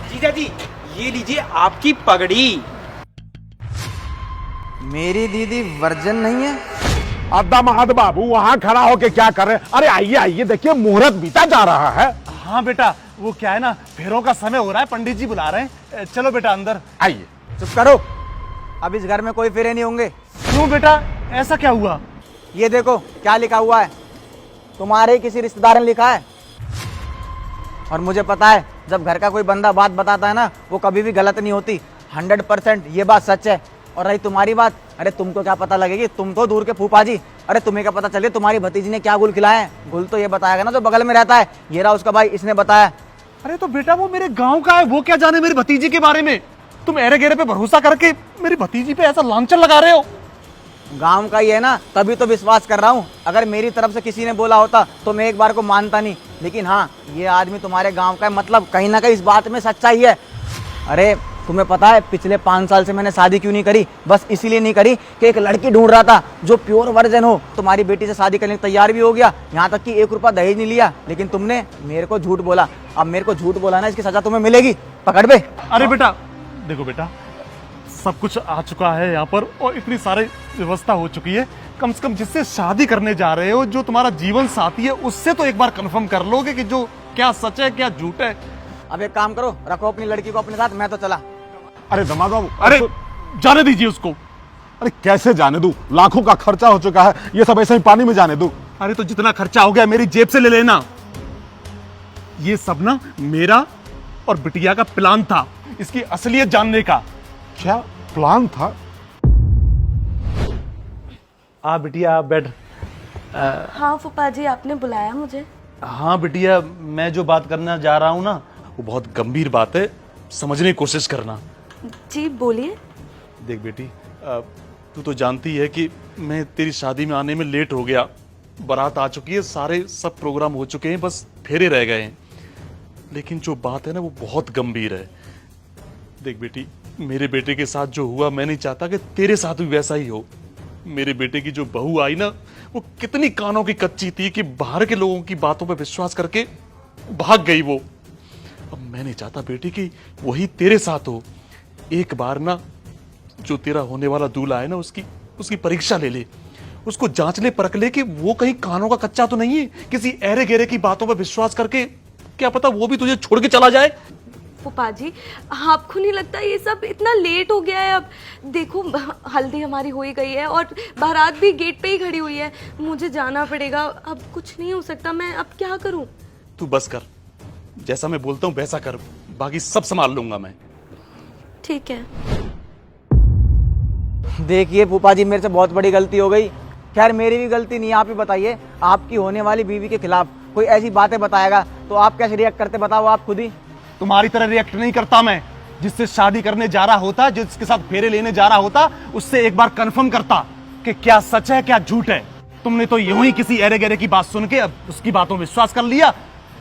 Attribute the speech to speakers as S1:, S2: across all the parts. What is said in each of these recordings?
S1: जीजा जी ये लीजिए आपकी पगड़ी।
S2: मेरी दीदी वर्जन नहीं है?
S3: अद्दा महद बाबू वहाँ खड़ा होके क्या कर रहे हैं? अरे आइए आइए, देखिए मुहूर्त बीता जा रहा है।
S4: हाँ बेटा, वो क्या है ना, फेरों का समय हो रहा है, पंडित जी बुला रहे हैं। चलो बेटा अंदर
S3: आइए।
S2: चुप करो, अब इस घर में कोई फेरे नहीं होंगे।
S4: क्यों बेटा, ऐसा क्या हुआ?
S2: ये देखो क्या लिखा हुआ है, तुम्हारे ही किसी रिश्तेदार ने लिखा है। और मुझे पता है जब घर का कोई बंदा बात बताता है ना, वो कभी भी गलत नहीं होती। 100% ये बात सच है। और रही तुम्हारी बात, अरे तुमको क्या पता लगेगी, तुम तो दूर के फूफा जी। अरे तुम्हें क्या पता चले तुम्हारी भतीजी ने क्या गुल खिलाया है? गुल तो ये बताएगा ना जो बगल में रहता है, ये रहा उसका भाई, इसने बताया।
S4: अरे तो बेटा वो मेरे गांव का है, वो क्या जाने मेरी भतीजी के बारे में? तुम एरे गेरे पे भरोसा करके मेरी भतीजी पे ऐसा लांछन लगा रहे हो।
S2: गांव का ही है ना, तभी तो विश्वास कर रहा हूँ। अगर मेरी तरफ से किसी ने बोला होता तो मैं एक बार को मानता नहीं, लेकिन हाँ ये आदमी तुम्हारे गांव का है, मतलब कहीं ना कहीं इस बात में सच्चाई है। अरे तुम्हें पता है पिछले 5 साल से मैंने शादी क्यों नहीं करी? बस इसीलिए नहीं करी कि एक लड़की ढूंढ रहा था जो प्योर वर्जन हो। तुम्हारी बेटी से शादी करने को तैयार भी हो गया, यहाँ तक कि 1 रुपया दहेज नहीं लिया, लेकिन तुमने मेरे को झूठ बोला। अब मेरे को झूठ बोला ना, इसकी सजा तुम्हें मिलेगी, पकड़ बे।
S4: अरे बेटा देखो बेटा, सब कुछ आ चुका है यहाँ पर और इतनी सारी व्यवस्था हो चुकी है। कम से कम जिससे शादी करने जा रहे हो, जो तुम्हारा जीवन साथी है, उससे तो एक बार कंफर्म कर लोगे कि जो क्या सच है क्या झूठ है।
S2: अब एक काम करो, रखो अपनी लड़की को अपने साथ, मैं तो चला।
S3: अरे दमाद बाबू,
S4: अरे जाने दीजिए उसको।
S3: अरे कैसे जाने दूं? लाखों का खर्चा हो चुका है, ये सब ऐसे ही पानी में जाने दूं?
S4: अरे तो जितना खर्चा हो गया मेरी जेब से ले लेना। ये सब ना मेरा और बिटिया का प्लान था, इसकी असलियत जानने का।
S3: क्या प्लान था?
S4: आ बिटिया बैठ।
S5: हाँ फूफा जी, आपने बुलाया मुझे?
S4: हाँ बिटिया, मैं जो बात करना जा रहा हूँ ना, वो बहुत गंभीर बात है, समझने की कोशिश करना।
S5: जी बोलिए।
S4: देख बेटी, तू तो जानती है कि मैं तेरी शादी में आने में लेट हो गया। बारात आ चुकी है, सारे सब प्रोग्राम हो चुके हैं, बस फेरे रह गए हैं। लेकिन जो बात है ना वो बहुत गंभीर है। देख बेटी, मेरे बेटे के साथ जो हुआ, मैं नहीं चाहता कि तेरे साथ भी वैसा ही हो। मेरे बेटे की जो बहू आई ना, वो कितनी कानों की कच्ची थी कि बाहर के लोगों की बातों पर विश्वास करके भाग गई वो। अब मैं नहीं चाहता बेटी कि वही तेरे साथ हो। एक बार ना जो तेरा होने वाला दूल्हा है ना, उसकी परीक्षा ले ले, उसको जांच ले, परख ले कि वो कहीं कानों का कच्चा तो नहीं है। किसी ऐरे गहरे की बातों पर विश्वास करके क्या पता वो भी तुझे छोड़ के चला जाए।
S5: फूफा जी, आपको नहीं लगता ये सब इतना लेट हो गया है? अब देखो हल्दी हमारी हो ही गई है और बारात भी गेट पे ही खड़ी हुई है, मुझे जाना पड़ेगा। अब कुछ नहीं हो सकता, मैं अब क्या करूं?
S4: तू बस कर, जैसा मैं बोलता हूँ वैसा कर, बाकी सब संभाल लूंगा मैं।
S5: ठीक है।
S2: देखिए फूफा जी, मेरे से बहुत बड़ी गलती हो गई। खैर मेरी भी गलती नहीं है, आप ही बताइए, आपकी होने वाली बीवी के खिलाफ कोई ऐसी बातें बताएगा तो आप कैसे रिएक्ट करते, बताओ आप खुद ही।
S4: तुम्हारी तरह रिएक्ट नहीं करता मैं। जिससे शादी करने जा रहा होता, जिसके साथ फेरे लेने जा रहा होता, उससे एक बार कंफर्म करता कि क्या सच है क्या झूठ है। तुमने तो यूं ही किसी ऐरे गहरे की बात सुन के अब उसकी बातों में विश्वास कर लिया,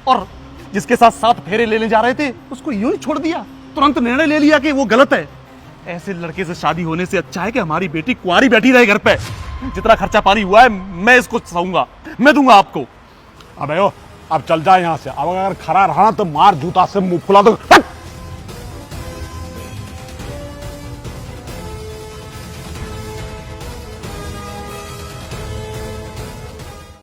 S4: और जिसके साथ 7 फेरे लेने जा रहे थे उसको यूं ही छोड़ दिया। तुरंत निर्णय ले लिया कि वो गलत है। ऐसे लड़के से शादी होने से अच्छा है कि हमारी बेटी कुंवारी बैठी रहे घर पे। जितना खर्चा पानी हुआ है मैं इसको सहूंगा, मैं दूंगा आपको।
S3: अबे ओ, अब चल जाए यहाँ से। अब अगर खड़ा रहा तो मार जूता से मुंह फुला दो।